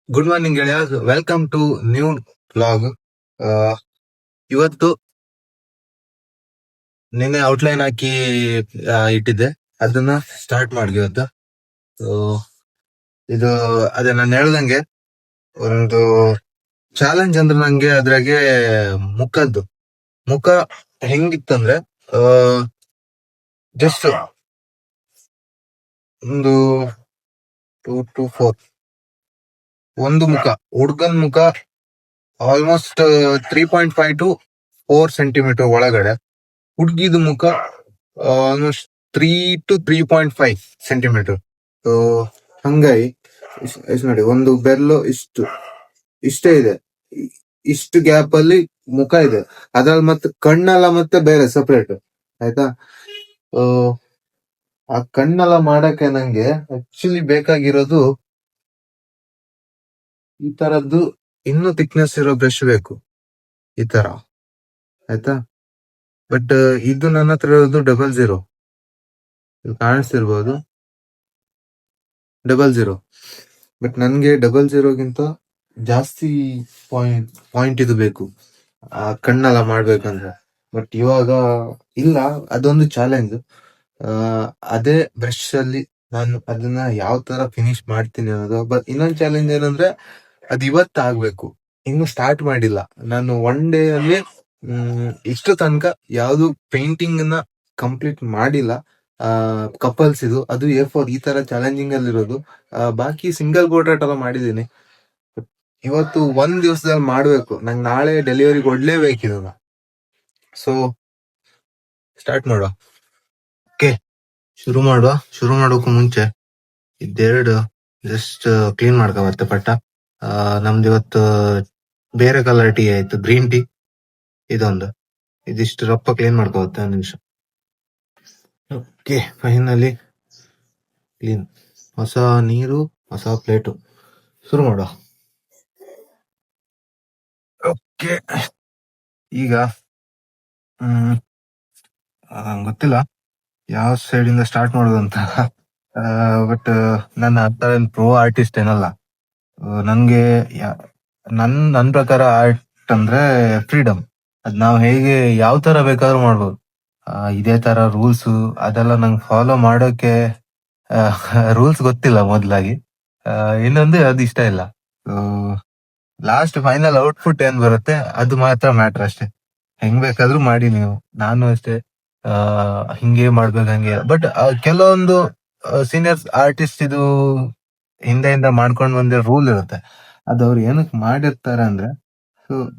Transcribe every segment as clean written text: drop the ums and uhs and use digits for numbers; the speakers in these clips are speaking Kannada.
ಗುಡ್ ಮಾರ್ನಿಂಗ್ ಗೆಳೆಯ, ವೆಲ್ಕಮ್ ಟು ನ್ಯೂ ವ್ಲಾಗ್. ಇವತ್ತು ನಿನ್ನೆ ಔಟ್ಲೈನ್ ಹಾಕಿ ಇಟ್ಟಿದ್ದೆ, ಅದನ್ನ ಸ್ಟಾರ್ಟ್ ಮಾಡಿ ಇವತ್ತು. So, ಇದು ಅದೇ ನಾನು ಹೇಳ್ದಂಗೆ ಒಂದು ಚಾಲೆಂಜ್ ಅಂದ್ರೆ ನಂಗೆ ಅದ್ರಾಗೆ ಮುಖ ಹೆಂಗಿತ್ತಂದ್ರೆ ಜಸ್ಟ್ ಒಂದು 2 to 4 ಒಂದು ಮುಖ, ಹುಡ್ಗನ್ ಮುಖ ಆಲ್ಮೋಸ್ಟ್ 3.5 to 4 ಸೆಂಟಿಮೀಟರ್ ಒಳಗಡೆ, ಹುಡ್ಗಿದ ಮುಖ ಆಲ್ಮೋಸ್ಟ್ 3 to 3.5 ಸೆಂಟಿಮೀಟರ್. ಸೊ ಹಂಗಾಗಿ ಎಷ್ಟು ನೋಡಿ, ಒಂದು ಬೆರಳು ಇಷ್ಟೇ ಇದೆ, ಇಷ್ಟು ಗ್ಯಾಪ್ ಅಲ್ಲಿ ಮುಖ ಇದೆ. ಅದ್ರಲ್ಲಿ ಮತ್ತೆ ಕಣ್ಣೆಲ್ಲ ಮತ್ತೆ ಬೇರೆ ಸಪರೇಟ್, ಆಯ್ತಾ. ಆ ಕಣ್ಣೆಲ್ಲ ಮಾಡಕ್ಕೆ ನಂಗೆ ಆಕ್ಚುಲಿ ಬೇಕಾಗಿರೋದು ಈ ತರದ್ದು ಇನ್ನೂ ಥಿಕ್ನೆಸ್ ಇರೋ ಬ್ರಷ್ ಬೇಕು, ಈ ತರ, ಆಯ್ತಾ. ಬಟ್ ಇದು ನನ್ನ ಹತ್ರ ಇರೋದು 00, ಕಾಣಿಸ್ತಿರ್ಬೋದು 00. ಬಟ್ ನನ್ಗೆ 00ಗಿಂತ ಜಾಸ್ತಿ ಪಾಯಿಂಟ್ ಇದು ಬೇಕು ಆ ಕಣ್ಣೆಲ್ಲ ಮಾಡ್ಬೇಕಂದ್ರೆ. ಬಟ್ ಇವಾಗ ಇಲ್ಲ, ಅದೊಂದು ಚಾಲೆಂಜ್. ಅದೇ ಬ್ರಷ್ ಅಲ್ಲಿ ನಾನು ಅದನ್ನ ಯಾವ ತರ ಫಿನಿಶ್ ಮಾಡ್ತೀನಿ ಅನ್ನೋದು. ಬಟ್ ಇನ್ನೊಂದು ಚಾಲೆಂಜ್ ಏನಂದ್ರೆ ಅದು ಇವತ್ತು ಆಗ್ಬೇಕು, ಇನ್ನು ಸ್ಟಾರ್ಟ್ ಮಾಡಿಲ್ಲ ನಾನು. ಒನ್ ಡೇ ಅಲ್ಲಿ ಇಷ್ಟು ತನಕ ಯಾವ್ದು ಪೇಂಟಿಂಗ್ ನ ಕಂಪ್ಲೀಟ್ ಮಾಡಿಲ್ಲ. ಕಪಲ್ಸ್ ಇದು, ಅದು A4 ಈ ತರ ಚಾಲೆಂಜಿಂಗ್ ಅಲ್ಲಿ ಇರೋದು. ಬಾಕಿ ಸಿಂಗಲ್ ಪೋರ್ಟ್ರೇಟ್ ಎಲ್ಲ ಮಾಡಿದೀನಿ. ಇವತ್ತು ಒಂದ್ ದಿವಸದಲ್ಲಿ ಮಾಡ್ಬೇಕು, ನಂಗೆ ನಾಳೆ ಡೆಲಿವರಿ ಕೊಡ್ಲೇಬೇಕಿದ. ಸೊ ಸ್ಟಾರ್ಟ್ ಮಾಡುವ. ಓಕೆ, ಶುರು ಮಾಡೋಕು ಮುಂಚೆ ಇದೆರಡು ಜಸ್ಟ್ ಕ್ಲೀನ್ ಮಾಡ್ಕೋಬತ್ತೆ ಪಟ್ಟ. ನಮ್ದು ಇವತ್ತು ಬೇರೆ ಕಲರ್ ಟೀ ಆಯ್ತು, ಗ್ರೀನ್ ಟೀ. ಇದೊಂದು ಇದಿಷ್ಟು ರಪ್ಪ ಕ್ಲೀನ್ ಮಾಡ್ಕೋಬತ್ತೆ, ಒಂದು ನಿಮಿಷ. Okay, finally clean. ಹೊಸ ನೀರು, ಹೊಸ ಪ್ಲೇಟು. ಶುರು ಮಾಡುವ. ಓಕೆ, ಈಗ ಗೊತ್ತಿಲ್ಲ ಯಾವ ಸೈಡ್ ಇಂದ ಸ್ಟಾರ್ಟ್ ಮಾಡೋದಂತ. ಬಟ್ ನನ್ನ ಹತ್ರ ಪ್ರೋ ಆರ್ಟಿಸ್ಟ್ ಏನಲ್ಲ. ನನ್ಗೆ ನನ್ ಪ್ರಕಾರ ಆರ್ಟ್ ಅಂದ್ರೆ ಫ್ರೀಡಮ್. ಅದ್ ನಾವ್ ಹೇಗೆ ಯಾವ ತರ ಬೇಕಾದ್ರೂ ಮಾಡ್ಬೋದು. ಇದೇ ತರ ರೂಲ್ಸ್ ಅದೆಲ್ಲ ನಂಗೆ ಫಾಲೋ ಮಾಡೋಕೆ ರೂಲ್ಸ್ ಗೊತ್ತಿಲ್ಲ ಮೊದ್ಲಾಗಿ. ಇನ್ನೊಂದು ಅದು ಇಷ್ಟ ಇಲ್ಲ. ಲಾಸ್ಟ್ ಫೈನಲ್ ಔಟ್ಪುಟ್ ಏನ್ ಬರುತ್ತೆ ಅದು ಮಾತ್ರ ಮ್ಯಾಟ್ರ್ ಅಷ್ಟೇ. ಹೆಂಗ್ ಬೇಕಾದ್ರೂ ಮಾಡಿ ನೀವು, ನಾನು ಅಷ್ಟೇ ಹಿಂಗೆ ಮಾಡ್ಬೇಕು ಹಂಗೆ. ಬಟ್ ಕೆಲವೊಂದು ಸೀನಿಯರ್ಸ್ ಆರ್ಟಿಸ್ಟ್ ಇದು ಹಿಂದೆಯಿಂದ ಮಾಡ್ಕೊಂಡ್ ಬಂದಿರೋ ರೂಲ್ ಇರುತ್ತೆ. ಅದು ಅವ್ರು ಏನಕ್ಕೆ ಮಾಡಿರ್ತಾರೆ ಅಂದ್ರೆ,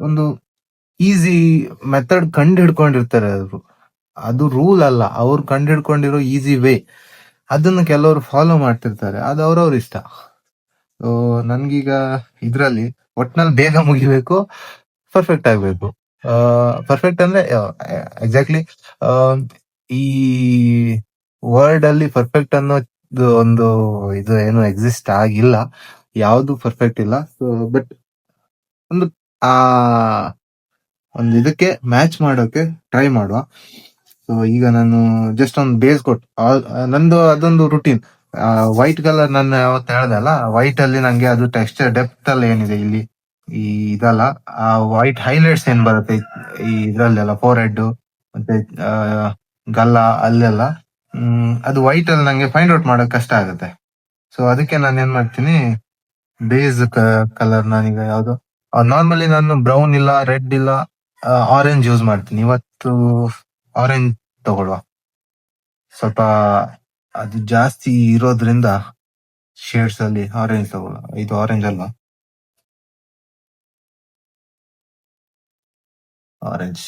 ಒಂದು ಈಸಿ ಮೆಥಡ್ ಕಂಡು ಹಿಡ್ಕೊಂಡಿರ್ತಾರೆ. ಅದು ರೂಲ್ ಅಲ್ಲ, ಅವ್ರು ಕಂಡು ಹಿಡ್ಕೊಂಡಿರೋ ಈಸಿ ವೇ, ಅದನ್ನ ಕೆಲವರು ಫಾಲೋ ಮಾಡ್ತಿರ್ತಾರೆ. ಅದು ಅವ್ರವ್ರ ಇಷ್ಟ. ನನ್ಗೀಗ ಇದ್ರಲ್ಲಿ ಒಟ್ನಲ್ಲಿ ಬೇಗ ಮುಗಿಬೇಕು, ಪರ್ಫೆಕ್ಟ್ ಆಗ್ಬೇಕು. ಪರ್ಫೆಕ್ಟ್ ಅಂದ್ರೆ ಎಕ್ಸಾಕ್ಟ್ಲಿ ಈ ವರ್ಲ್ಡ್ ಅಲ್ಲಿ ಪರ್ಫೆಕ್ಟ್ ಅನ್ನೋದು ಒಂದು ಇದು ಏನು ಎಕ್ಸಿಸ್ಟ್ ಆಗಿಲ್ಲ, ಯಾವ್ದು ಪರ್ಫೆಕ್ಟ್ ಇಲ್ಲ. ಬಟ್ ಒಂದು ಆ ಒಂದು ಇದಕ್ಕೆ ಮ್ಯಾಚ್ ಮಾಡೋಕೆ ಟ್ರೈ ಮಾಡುವ. ಸೊ ಈಗ ನಾನು ಜಸ್ಟ್ ಒಂದು ಬೇಸ್ ಕೊಟ್ಟು, ನಂದು ಅದೊಂದು ರುಟೀನ್. ವೈಟ್ ಕಲರ್ ನಾನು ಯಾವತ್ತು ಹೇಳ್ದಲ್ಲ, ವೈಟ್ ಅಲ್ಲಿ ನಂಗೆ ಅದು ಟೆಕ್ಸ್ಚರ್ ಡೆಪ್ತ್ ಅಲ್ಲಿ ಏನಿದೆ ಇಲ್ಲಿ ಈ ಇದಲ್ಲ, ಆ ವೈಟ್ ಹೈಲೈಟ್ಸ್ ಏನ್ ಬರುತ್ತೆ ಈ ಇದ್ರಲ್ಲೆಲ್ಲ, ಫೋರ್ ಹೆಡ್ ಮತ್ತೆ ಗಲ್ಲ ಅಲ್ಲೆಲ್ಲ, ಅದು ವೈಟ್ ಅಲ್ಲಿ ನಂಗೆ ಫೈಂಡ್ ಔಟ್ ಮಾಡೋಕೆ ಕಷ್ಟ ಆಗುತ್ತೆ. ಸೊ ಅದಕ್ಕೆ ನಾನು ಏನ್ ಮಾಡ್ತೀನಿ, ಬೇಸ್ ಕಲರ್ ನಾನೀಗ ಯಾವ್ದು ನಾರ್ಮಲಿ ನಾನು ಬ್ರೌನ್ ಇಲ್ಲ, ರೆಡ್ ಇಲ್ಲ, ಆರೆಂಜ್ ಯೂಸ್ ಮಾಡ್ತೀನಿ. ಇವತ್ತು ಆರೆಂಜ್ ತಗೊಳ್ಳುವ. ಸ್ವಲ್ಪ ಅದು ಜಾಸ್ತಿ ಇರೋದ್ರಿಂದ ಶೇಡ್ಸ್ ಅಲ್ಲಿ ಆರೆಂಜ್ ತಗೊಳ್ಳ. ಇದು ಆರೆಂಜ್ ಅಲ್ವಾ, ಆರೆಂಜ್.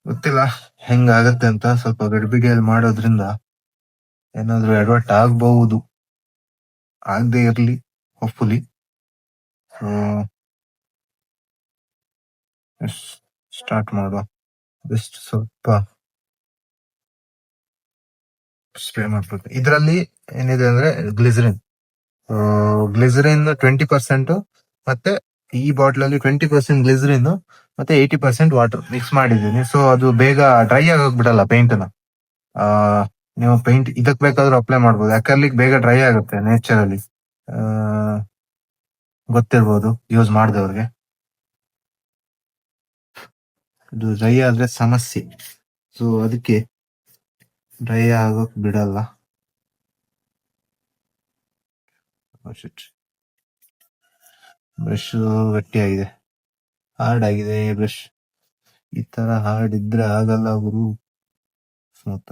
ಗೊತ್ತಿಲ್ಲ ಹೆಂಗಾಗತ್ತೆ ಅಂತ, ಸ್ವಲ್ಪ ಗಡಿಬಿಡಿಯಲ್ಲಿ ಮಾಡೋದ್ರಿಂದ ಏನಾದ್ರು ಎಡವಟ್ ಆಗ್ಬಹುದು, ಆಗದೆ ಇರ್ಲಿ ಹೋಪ್ಫುಲಿ. ಸ್ಟಾರ್ಟ್ ಮಾಡುವ. ಬೆಸ್ಟ್ ಸ್ವಲ್ಪ ಸ್ಪ್ರೇ ಮಾಡ್ಬೇಕು. ಇದರಲ್ಲಿ ಏನಿದೆ ಅಂದ್ರೆ ಗ್ಲಿಸರಿನ್ 20% ಮತ್ತೆ ಈ ಬಾಟ್ಲ್ ಅಲ್ಲಿ 20% ಗ್ಲಿಸರಿನ್ ಮತ್ತೆ 80% ವಾಟರ್ ಮಿಕ್ಸ್ ಮಾಡಿದೀನಿ. ಸೊ ಅದು ಬೇಗ ಡ್ರೈ ಆಗೋಗ್ಬಿಡಲ್ಲ ಪೇಂಟ್ ನ. ನೀವು ಪೇಂಟ್ ಇದಕ್ ಬೇಕಾದ್ರೂ ಅಪ್ಲೈ ಮಾಡ್ಬೋದು. ಅಕ್ರಲಿಕ್ ಬೇಗ ಡ್ರೈ ಆಗುತ್ತೆ ನೇಚರಲ್ಲಿ. ಆ, ಗೊತ್ತಿರ್ಬೋದು ಯೂಸ್ ಮಾಡಿದವ್ರಿಗೆ. ಇದು ಡ್ರೈ ಆದ್ರೆ ಸಮಸ್ಯೆ, ಸೊ ಅದಕ್ಕೆ ಡ್ರೈ ಆಗೋಕ್ ಬಿಡಲ್ಲ. ಬ್ರಷ್ ಗಟ್ಟಿಯಾಗಿದೆ, ಹಾರ್ಡ್ ಆಗಿದೆ ಬ್ರಷ್. ಈ ತರ ಹಾರ್ಡ್ ಇದ್ರೆ ಆಗಲ್ಲ ಗುರು. ಸ್ಮೂತ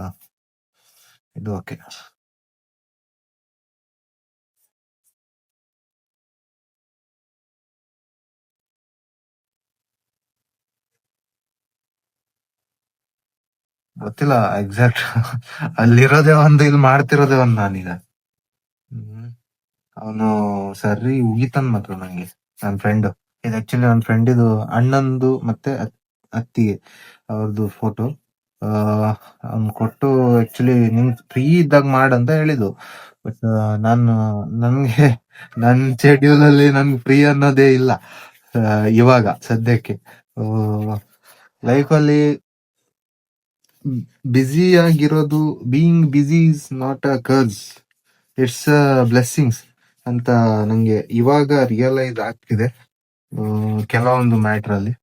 ಇದು ಓಕೆ. ಗೊತ್ತಿಲ್ಲ ಎಕ್ಸಾಕ್ಟ್ ಅಲ್ಲಿರೋದೇ ಒಂದು, ಇಲ್ಲಿ ಮಾಡ್ತಿರೋದೇ ಒಂದು ನಾನೀಗ. ಅವನು ಸರಿ ಉಗಿತಾನ್ ಮಾತ್ರ ನಂಗೆ, ನನ್ನ ಫ್ರೆಂಡ್. ಇದು ಆಕ್ಚುಲಿ ನನ್ನ ಫ್ರೆಂಡ್, ಇದು ಅಣ್ಣಂದು ಮತ್ತೆ ಅತ್ತಿಗೆ ಅವ್ರದ್ದು ಫೋಟೋ. ಅವ್ನು ಕೊಟ್ಟು ಆಕ್ಚುಲಿ ನಿಂಗ್ ಫ್ರೀ ಇದ್ದಾಗ ಮಾಡಂತ ಹೇಳಿದ್ದು. ಬಟ್ ನನ್ಗೆ ನನ್ ಶೆಡ್ಯೂಲ್ ಅಲ್ಲಿ ನನ್ಗೆ ಫ್ರೀ ಅನ್ನೋದೇ ಇಲ್ಲ ಇವಾಗ ಸದ್ಯಕ್ಕೆ. ಲೈಫಲ್ಲಿ ಬ್ಯುಸಿ ಆಗಿರೋದು, being busy is not a curse, it's blessings ಅಂತ ನಂಗೆ ಇವಾಗ ರಿಯಲೈಸ್ ಆಗ್ತಿದೆ ಕೆಲವೊಂದು ಮ್ಯಾಟರ್ ಅಲ್ಲಿ.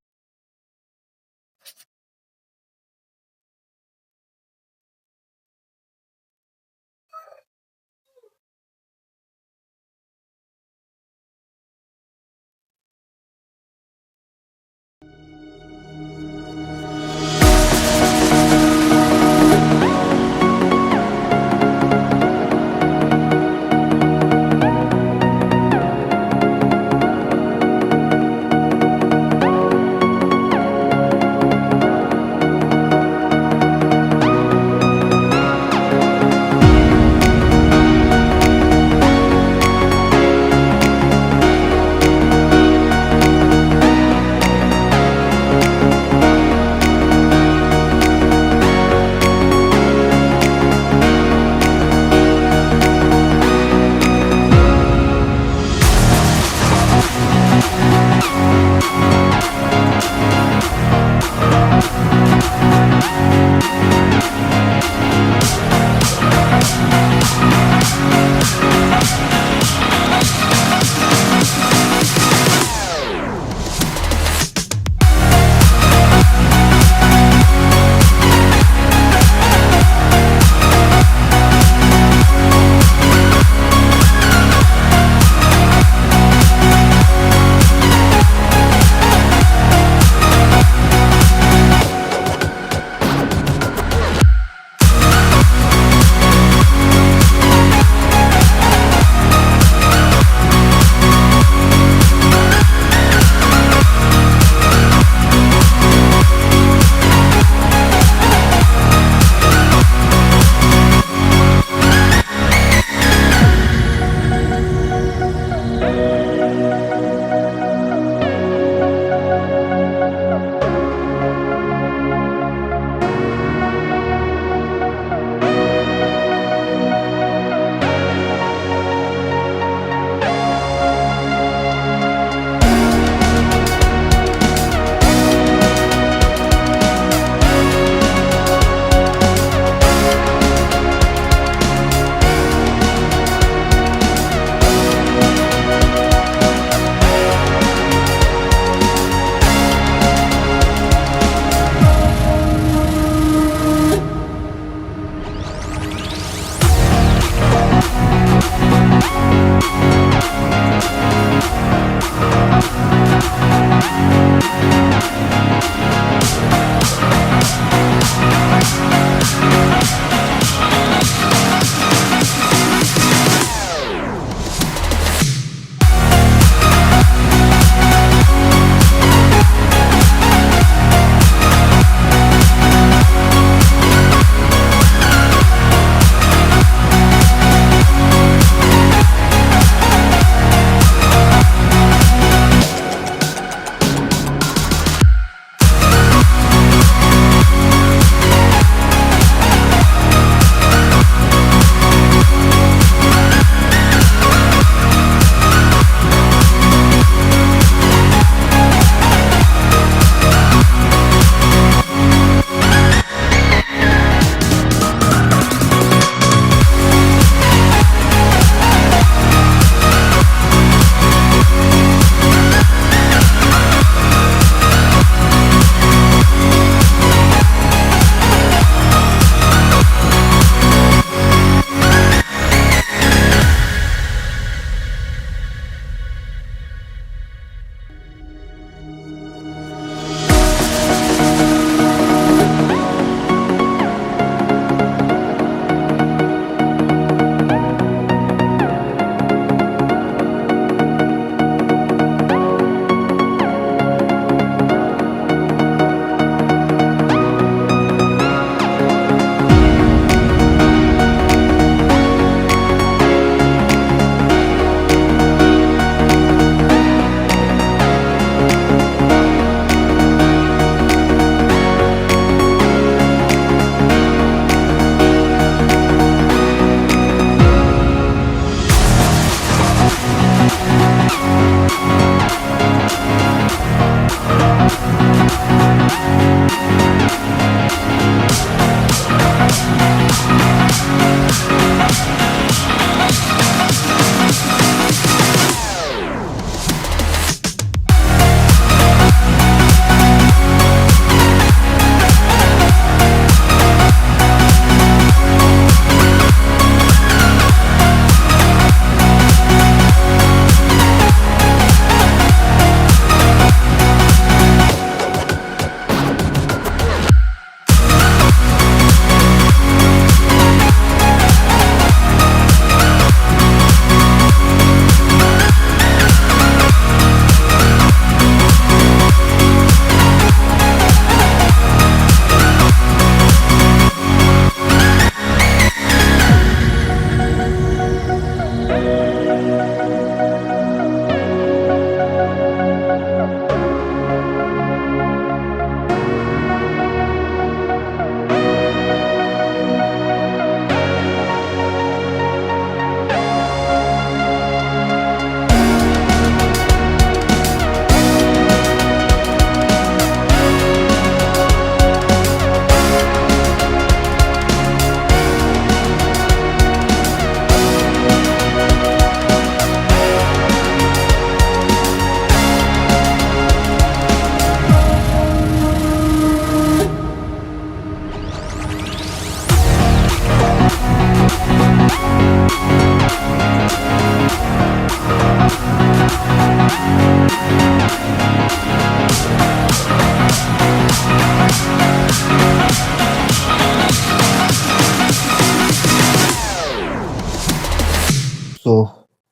ಸೊ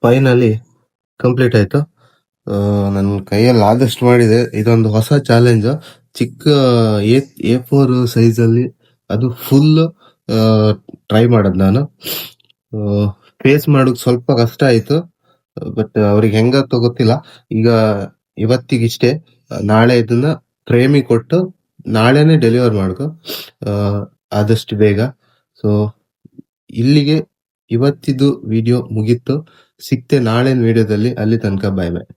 ಫೈನಲಿ ಕಂಪ್ಲೀಟ್ ಆಯ್ತು. ನನ್ನ ಕೈಯಲ್ಲಿ ಆದಷ್ಟು ಮಾಡಿದೆ. ಇದೊಂದು ಹೊಸ ಚಾಲೆಂಜ್. ಚಿಕ್ಕ A4 ಸೈಜ್ ಅಲ್ಲಿ ಅದು ಫುಲ್ ಟ್ರೈ ಮಾಡದ್ ನಾನು. ಫೇಸ್ ಮಾಡೋಕ್ ಸ್ವಲ್ಪ ಕಷ್ಟ ಆಯ್ತು, ಬಟ್ ಅವ್ರಿಗೆ ಹೆಂಗತ್ತೋ ಗೊತ್ತಿಲ್ಲ. ಈಗ ಇವತ್ತಿಗಿಷ್ಟೇ, ನಾಳೆ ಇದನ್ನ ಫ್ರೇಮಿಗೆ ಕೊಟ್ಟು ನಾಳೆನೆ ಡೆಲಿವರ್ ಮಾಡ್ಕೊ ಆದಷ್ಟು ಬೇಗ. ಸೊ ಇಲ್ಲಿಗೆ ಇವತ್ತಿದು ವಿಡಿಯೋ ಮುಗೀತು. ಸಿಗ್ತೆ ನಾಳಿನ ವಿಡಿಯೋದಲ್ಲಿ. ಅಲ್ಲಿ ತನಕ ಬಾಯ್ ಬಾಯ್.